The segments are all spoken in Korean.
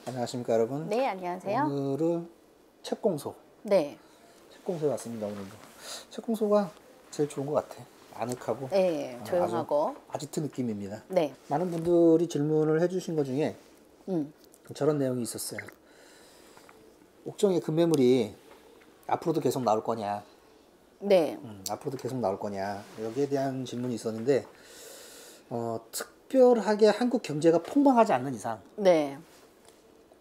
안녕하십니까 여러분. 네, 안녕하세요. 오늘은 책공소. 네. 책공소에 왔습니다. 오늘도. 책공소가 제일 좋은 것 같아. 아늑하고 네, 조용하고. 아주 아지트 느낌입니다. 네. 많은 분들이 질문을 해주신 것 중에 음. 저런 내용이 있었어요. 옥정의 급매물이 앞으로도 계속 나올 거냐? 네. 앞으로도 계속 나올 거냐? 여기에 대한 질문이 있었는데 특별하게 한국 경제가 폭망하지 않는 이상, 네.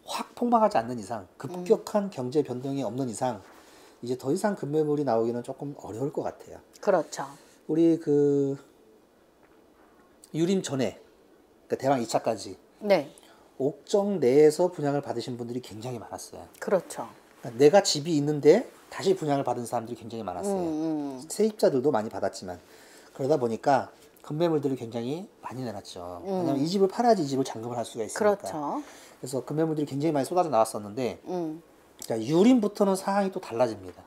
확 폭망하지 않는 이상, 급격한 경제 변동이 없는 이상 이제 더 이상 급매물이 나오기는 조금 어려울 것 같아요. 그렇죠. 우리 그 유림 전에 그러니까 대왕 2차까지 네. 옥정 내에서 분양을 받으신 분들이 굉장히 많았어요. 그렇죠. 그러니까 내가 집이 있는데 다시 분양을 받은 사람들이 굉장히 많았어요. 세입자들도 많이 받았지만 그러다 보니까 급매물들이 굉장히 많이 내놨죠. 왜냐하면 이 집을 팔아야지 이 집을 잔금을 할 수가 있으니까. 그렇죠. 그래서 급매물들이 굉장히 많이 쏟아져 나왔었는데 자, 유림부터는 상황이 또 달라집니다.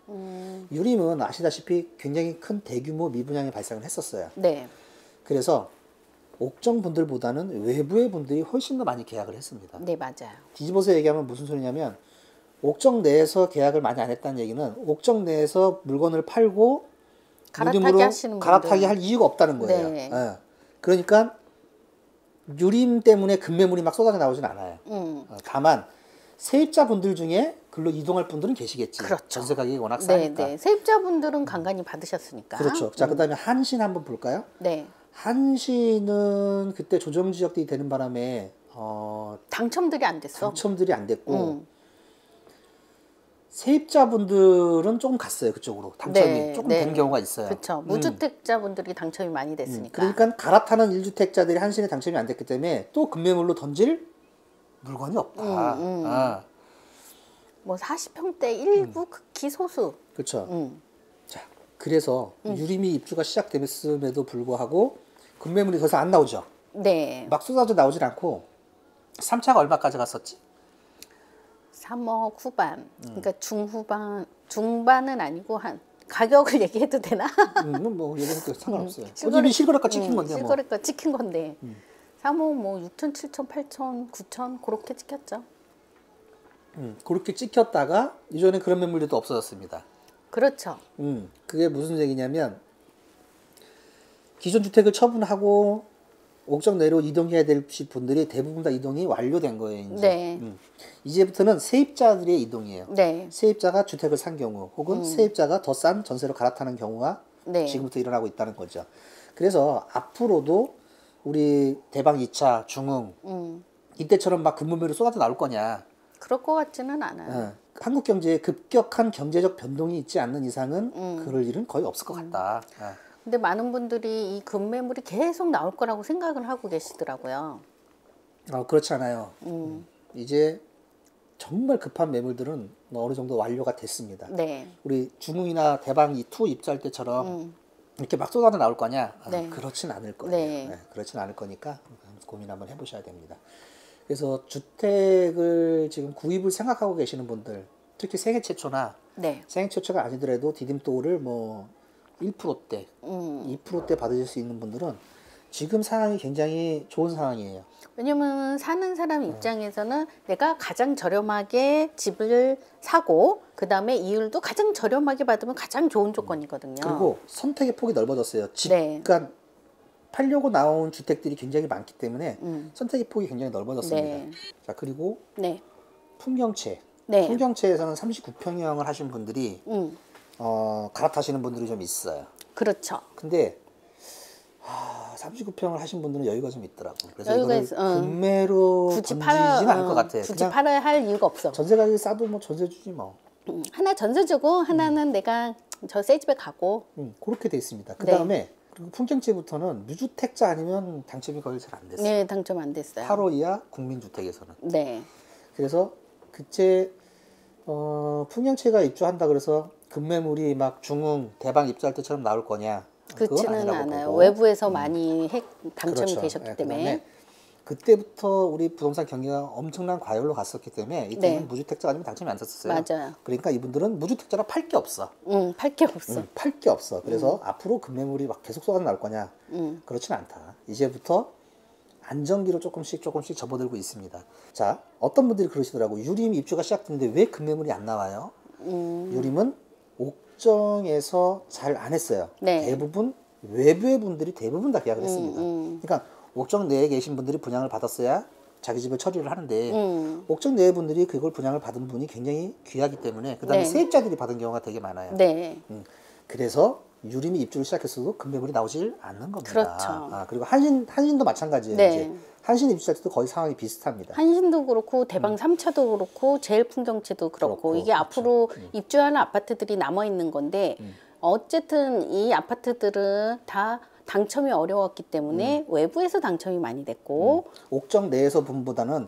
유림은 아시다시피 굉장히 큰 대규모 미분양이 발생을 했었어요. 네. 그래서 옥정 분들보다는 외부의 분들이 훨씬 더 많이 계약을 했습니다. 네, 맞아요. 뒤집어서 얘기하면 무슨 소리냐면 옥정 내에서 계약을 많이 안 했다는 얘기는 옥정 내에서 물건을 팔고 갈아타기 하시는 분들. 갈아타기 할 이유가 없다는 거예요. 네. 예. 그러니까 유림 때문에 급매물이 막 쏟아져 나오진 않아요. 다만 세입자분들 중에 글로 이동할 분들은 계시겠지. 그렇죠. 전세 가격이 워낙 네, 싸니까. 네. 세입자분들은 간간히 받으셨으니까. 그렇죠. 자, 그다음에 한신 한번 볼까요? 네. 한신은 그때 조정 지역들이 되는 바람에 당첨들이 안 됐어. 당첨들이 안 됐고 세입자분들은 조금 갔어요. 그쪽으로 당첨이 네, 조금 네. 된 경우가 있어요. 그렇죠. 무주택자분들이 당첨이 많이 됐으니까. 그러니까 갈아타는 1주택자들이 한신에 당첨이 안 됐기 때문에 또 급매물로 던질 물건이 없다. 아, 뭐 40평대 일부 극히 소수. 그렇죠. 자, 그래서 유림이 입주가 시작됐음에도 불구하고 급매물이 더 이상 안 나오죠. 네. 막 쏟아져 나오질 않고 3차가 얼마까지 갔었지? 3억 후반. 그러니까 중반은 아니고 한 가격을 얘기해도 되나? 뭐 얘기해도 상관없어요. 어차피 실거래가 찍힌 건데 뭐. 실거래가 찍힌 건데. 3억 뭐 6천, 7천, 8천, 9천 그렇게 찍혔죠. 그렇게 찍혔다가 이전에 그런 매물들도 없어졌습니다. 그렇죠. 그게 무슨 얘기냐면 기존 주택을 처분하고 옥정 내로 이동해야 될 분들이 대부분 다 이동이 완료된 거예요. 이제. 네. 이제부터는 세입자들의 이동이에요. 네. 세입자가 주택을 산 경우 혹은 세입자가 더 싼 전세로 갈아타는 경우가 네. 지금부터 일어나고 있다는 거죠. 그래서 앞으로도 우리 대방 2차, 중흥 이때처럼 막 급매물이 쏟아져 나올 거냐. 그럴 것 같지는 않아요. 한국 경제에 급격한 경제적 변동이 있지 않는 이상은 그럴 일은 거의 없을 것 같다. 근데 많은 분들이 이 급매물이 계속 나올 거라고 생각을 하고 계시더라고요. 그렇지 않아요. 이제 정말 급한 매물들은 어느 정도 완료가 됐습니다. 네. 우리 중흥이나 대방 2 입주할 때처럼 이렇게 막 쏟아져 나올 거냐? 네. 그렇진 않을 거예요. 네. 그렇진 않을 거니까 고민 한번 해보셔야 됩니다. 그래서 주택을 지금 구입을 생각하고 계시는 분들, 특히 생애 최초나 네. 생애 최초가 아니더라도 디딤돌을 뭐 1%대, 2%대 받으실 수 있는 분들은 지금 상황이 굉장히 좋은 상황이에요. 왜냐면 사는 사람 입장에서는 내가 가장 저렴하게 집을 사고 그 다음에 이율도 가장 저렴하게 받으면 가장 좋은 조건이거든요. 그리고 선택의 폭이 넓어졌어요. 집, 네. 그러니까 팔려고 나온 주택들이 굉장히 많기 때문에 선택의 폭이 굉장히 넓어졌습니다. 네. 자, 그리고 네. 풍경채. 네. 풍경채에서는 39평형을 하신 분들이 갈아타시는 분들이 좀 있어요. 그렇죠. 근데 39평을 하신 분들은 여유가 좀 있더라고. 그래서 여유가 이거를 있어. 금매로 던지진 않을 것 같아. 굳이 그냥 팔아야 할 이유가 없어. 전세 가격이 싸도 뭐 전세 주지 뭐. 하나 전세 주고 하나는 내가 저 새 집에 가고. 그렇게 돼 있습니다. 그 네. 다음에 그리고 풍경채부터는 무주택자 아니면 당첨이 거의 잘 안 됐어요. 네, 당첨 안 됐어요. 8호 이하 국민주택에서는. 네. 그래서 그때 풍경채가 입주한다 그래서 급매물이 막 중흥 대방 입주할 때처럼 나올 거냐? 그건 그렇지는 아니라고 않아요. 보고. 외부에서 많이 당첨이 그렇죠. 되셨기 네, 때문에. 그다음에 그때부터 우리 부동산 경기가 엄청난 과열로 갔었기 때문에 이때는 네. 무주택자 아니면 당첨이 안 됐었어요. 맞아요. 그러니까 이분들은 무주택자라 팔 게 없어. 팔 게 없어. 팔 게 없어. 그래서 앞으로 급매물이 막 계속 쏟아 나올 거냐? 그렇진 않다. 이제부터 안정기로 조금씩 접어들고 있습니다. 자, 어떤 분들이 그러시더라고. 유림 입주가 시작됐는데 왜 급매물이 안 나와요? 유림은 옥정에서 잘 안 했어요. 네. 대부분 외부의 분들이 대부분 다 계약을 했습니다. 그러니까 옥정 내에 계신 분들이 분양을 받았어야 자기 집을 처리를 하는데 옥정 내의 분들이 그걸 분양을 받은 분이 굉장히 귀하기 때문에 그 다음에 네. 세입자들이 받은 경우가 되게 많아요. 네. 그래서 유림이 입주를 시작했어도 급매물이 나오질 않는 겁니다. 그렇죠. 그리고 한신도 마찬가지예요. 네. 이제 한신 입주할 때도 거의 상황이 비슷합니다. 한신도 그렇고 대방 3차도 그렇고 제일풍경채도 그렇고 이게 그렇죠. 앞으로 입주하는 아파트들이 남아 있는 건데 어쨌든 이 아파트들은 다 당첨이 어려웠기 때문에 외부에서 당첨이 많이 됐고 옥정 내에서 분보다는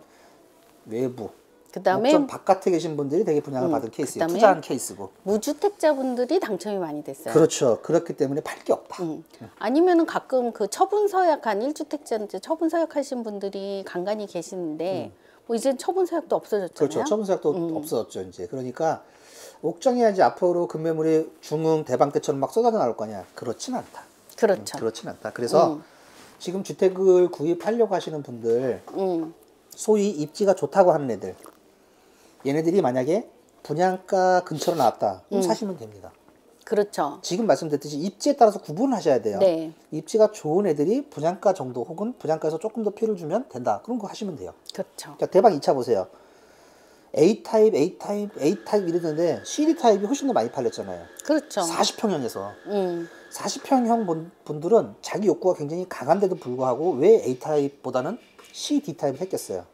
외부, 그다음에 옥정 바깥에 계신 분들이 되게 분양을 받은 케이스예요. 그다음에 투자한 케이스고. 무주택자분들이 당첨이 많이 됐어요. 그렇죠. 그렇기 때문에 팔 게 없다. 아니면은 가끔 그 처분 서약한 1주택자인데 처분 서약하신 분들이 간간히 계시는데 뭐 이제 처분 서약도 없어졌잖아요. 그렇죠. 처분서약도 없어졌죠. 이제 그러니까 옥정이 이제 앞으로 급매물이 중흥 대방 때처럼 막 쏟아져 나올 거냐? 그렇진 않다. 그렇죠. 그렇진 않다. 그래서 지금 주택을 구입하려고 하시는 분들, 소위 입지가 좋다고 하는 애들, 얘네들이 만약에 분양가 근처로 나왔다. 그럼 사시면 됩니다. 그렇죠. 지금 말씀드렸듯이 입지에 따라서 구분을 하셔야 돼요. 네. 입지가 좋은 애들이 분양가 정도 혹은 분양가에서 조금 더 피를 주면 된다. 그런 거 하시면 돼요. 그렇죠. 자, 대방 2차 보세요. A타입, A타입 이러는데 C타입이 훨씬 더 많이 팔렸잖아요. 그렇죠. 40평형에서. 40평형 분들은 자기 욕구가 굉장히 강한데도 불구하고 왜 A타입보다는 D타입을 했겠어요?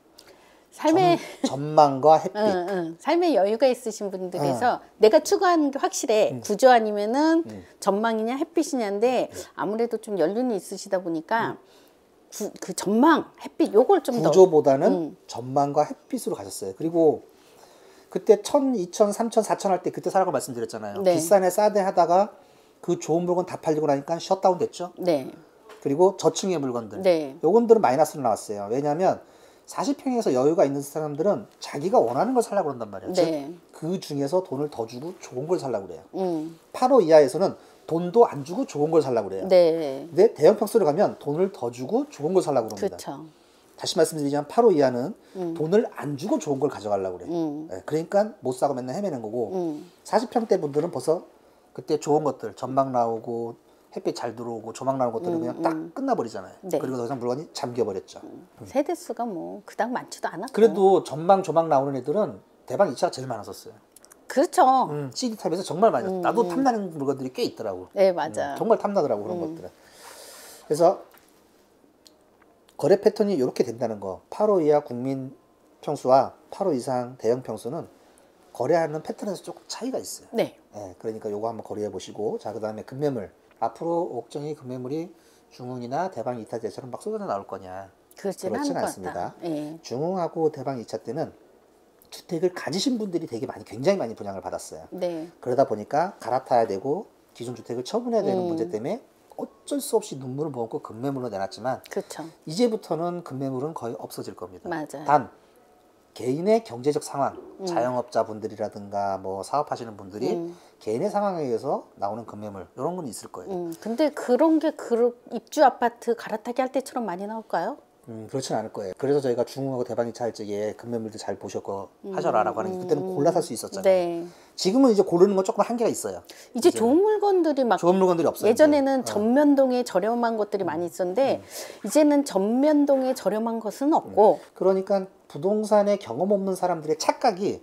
삶의 전망과 햇빛. 삶의 여유가 있으신 분들에서 내가 추구하는 게 확실해. 구조아니면은 전망이냐 햇빛이냐인데 아무래도 좀 연륜이 있으시다 보니까 그 전망, 햇빛 요걸 좀 더 구조보다는 전망과 햇빛으로 가셨어요. 그리고 그때 1000, 2000, 3000, 4000 할 때 그때 사라고 말씀드렸잖아요. 네. 비싼 애 싸대 하다가 그 좋은 물건 다 팔리고 나니까 셧다운 됐죠. 네. 그리고 저층의 물건들. 네. 요건들은 마이너스로 나왔어요. 왜냐하면 40평에서 여유가 있는 사람들은 자기가 원하는 걸 살려고 그런단 말이에요. 네. 그 중에서 돈을 더 주고 좋은 걸 살려고 그래요. 8호 이하에서는 돈도 안 주고 좋은 걸 살려고 그래요. 네. 근데 대형 평수를 가면 돈을 더 주고 좋은 걸 살려고 그럽니다. 그렇죠. 다시 말씀드리지만 8호 이하는 돈을 안 주고 좋은 걸 가져가려고 그래요. 네, 그러니까 못 사고 맨날 헤매는 거고 40평대 분들은 벌써 그때 좋은 것들 전망 나오고 햇빛 잘 들어오고 조망 나오는 것들은 그냥 딱 끝나버리잖아요. 네. 그리고 더 이상 물건이 잠겨버렸죠. 세대수가 뭐 그닥 많지도 않았고. 그래도 전망 조망 나오는 애들은 대방 2차가 제일 많았었어요. 그렇죠. CD탑에서 정말 많이 났어요. 나도 탐나는 물건들이 꽤 있더라고. 네, 맞아요. 정말 탐나더라고 그런 것들은. 그래서 거래 패턴이 이렇게 된다는 거. 8호 이하 국민 평수와 8호 이상 대형 평수는 거래하는 패턴에서 조금 차이가 있어요. 네. 네, 그러니까 요거 한번 거래해 보시고, 자, 그 다음에 급매물. 앞으로 옥정이 급매물이 중흥이나 대방 2차 때처럼 막 쏟아져 나올 거냐? 그렇지는 그렇진 않을 것 않습니다. 같다. 네. 중흥하고 대방 2차 때는 주택을 가지신 분들이 되게 많이, 굉장히 많이 분양을 받았어요. 네. 그러다 보니까 갈아타야 되고 기존 주택을 처분해야 되는 문제 때문에 어쩔 수 없이 눈물을 머금고 급매물로 내놨지만 그렇죠. 이제부터는 급매물은 거의 없어질 겁니다. 맞아요. 단 개인의 경제적 상황, 자영업자분들이라든가 뭐 사업하시는 분들이 개인의 상황에 의해서 나오는 급매물 이런 건 있을 거예요. 근데 그런 게 입주 아파트 갈아타기 할 때처럼 많이 나올까요? 그렇지는 않을 거예요. 그래서 저희가 중흥하고 대방 2차 할 적에 급매물도 잘 보셨고 하셔라라고 하는 게 그때는 골라 살 수 있었잖아요. 네. 지금은 이제 고르는 건 조금 한계가 있어요. 이제 좋은 물건들이 막 좋은 물건들이 없어요. 예전에는 전면동에 저렴한 것들이 많이 있었는데 이제는 전면동에 저렴한 것은 없고 그러니까 부동산에 경험 없는 사람들의 착각이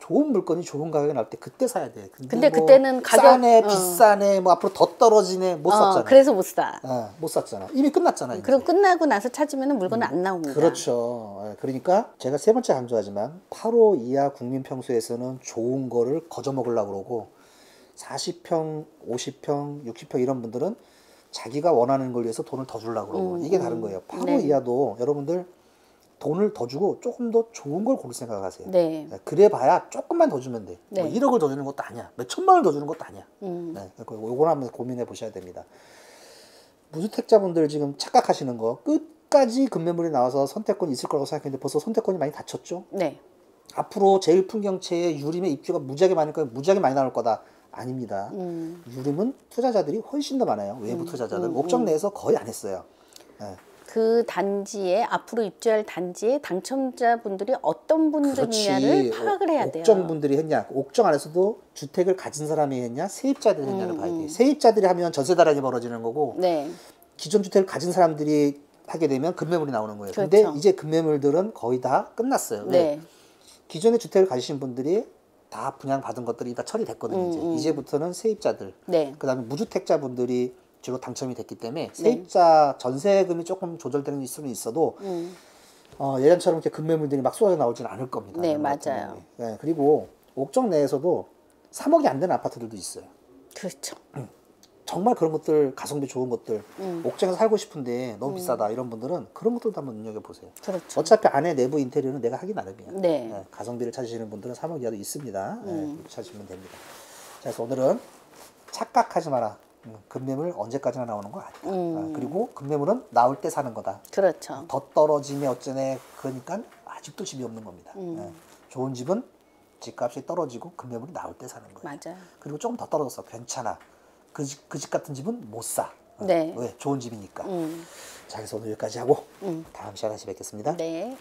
좋은 물건이 좋은 가격에 나올 때 그때 사야 돼. 근데 뭐 그때는 가격 싸네, 비싸네, 뭐 앞으로 더 떨어지네 못 샀잖아. 그래서 못 사. 못 샀잖아. 이미 끝났잖아. 이제. 그럼 끝나고 나서 찾으면 물건은 안 나옵니다. 그렇죠. 그러니까 제가 세 번째 강조하지만 8호 이하 국민 평수에서는 좋은 거를 거저 먹으려고 그러고 40평, 50평, 60평 이런 분들은 자기가 원하는 걸 위해서 돈을 더 주려고 그러고 이게 다른 거예요. 8호 네. 이하도 여러분들 돈을 더 주고 조금 더 좋은 걸 고를 생각하세요. 네. 그래 봐야 조금만 더 주면 돼. 네. 뭐 1억을 더 주는 것도 아니야. 몇 천만 원을 더 주는 것도 아니야. 네. 요걸 한번 고민해 보셔야 됩니다. 무주택자분들 지금 착각하시는 거 끝까지 급매물이 나와서 선택권이 있을 거라고 생각했는데 벌써 선택권이 많이 닫혔죠. 네. 앞으로 제일풍경채에 유림의 입주가 무지하게 많을 거예요. 무지하게 많이 나올 거다. 아닙니다. 유림은 투자자들이 훨씬 더 많아요. 외부 투자자들. 옥정 내에서 거의 안 했어요. 네. 그 단지에 앞으로 입주할 단지에 당첨자분들이 어떤 분들이냐를 파악을 해야 돼요. 옥정분들이 했냐, 옥정 안에서도 주택을 가진 사람이 했냐, 세입자들이 했냐를 봐야 돼. 세입자들이 하면 전세다란이 벌어지는 거고, 네. 기존 주택을 가진 사람들이 하게 되면 급매물이 나오는 거예요. 그렇죠. 근데 이제 급매물들은 거의 다 끝났어요. 네. 기존의 주택을 가지신 분들이 다 분양받은 것들이 다 처리됐거든요. 이제부터는 세입자들, 네. 그다음에 무주택자분들이 주로 당첨이 됐기 때문에 세입자 전세금이 조금 조절되는 수는 있어도 예전처럼 이렇게 급매물들이 막 쏟아져 나오지는 않을 겁니다. 네, 맞아요. 네, 그리고 옥정 내에서도 3억이 안 되는 아파트들도 있어요. 그렇죠. 정말 그런 것들, 가성비 좋은 것들, 옥정에서 살고 싶은데 너무 비싸다 이런 분들은 그런 것들도 한번 눈여겨보세요. 그렇죠. 어차피 안에 내부 인테리어는 내가 하기 나름이야. 네. 네, 가성비를 찾으시는 분들은 3억 이하도 있습니다. 네, 찾으시면 됩니다. 자, 그래서 오늘은 착각하지 마라. 급매물 언제까지나 나오는 거 아니다. 그리고 급매물은 나올 때 사는 거다. 그렇죠. 더 떨어지네 어쩌네 그러니까 아직도 집이 없는 겁니다. 네, 좋은 집은 집값이 떨어지고 급매물이 나올 때 사는 거예요. 맞아요. 그리고 조금 더 떨어졌어. 괜찮아. 그 집 같은 집은 못 사. 네. 왜? 좋은 집이니까. 자, 그래서 오늘 여기까지 하고 다음 시간에 다시 뵙겠습니다. 네.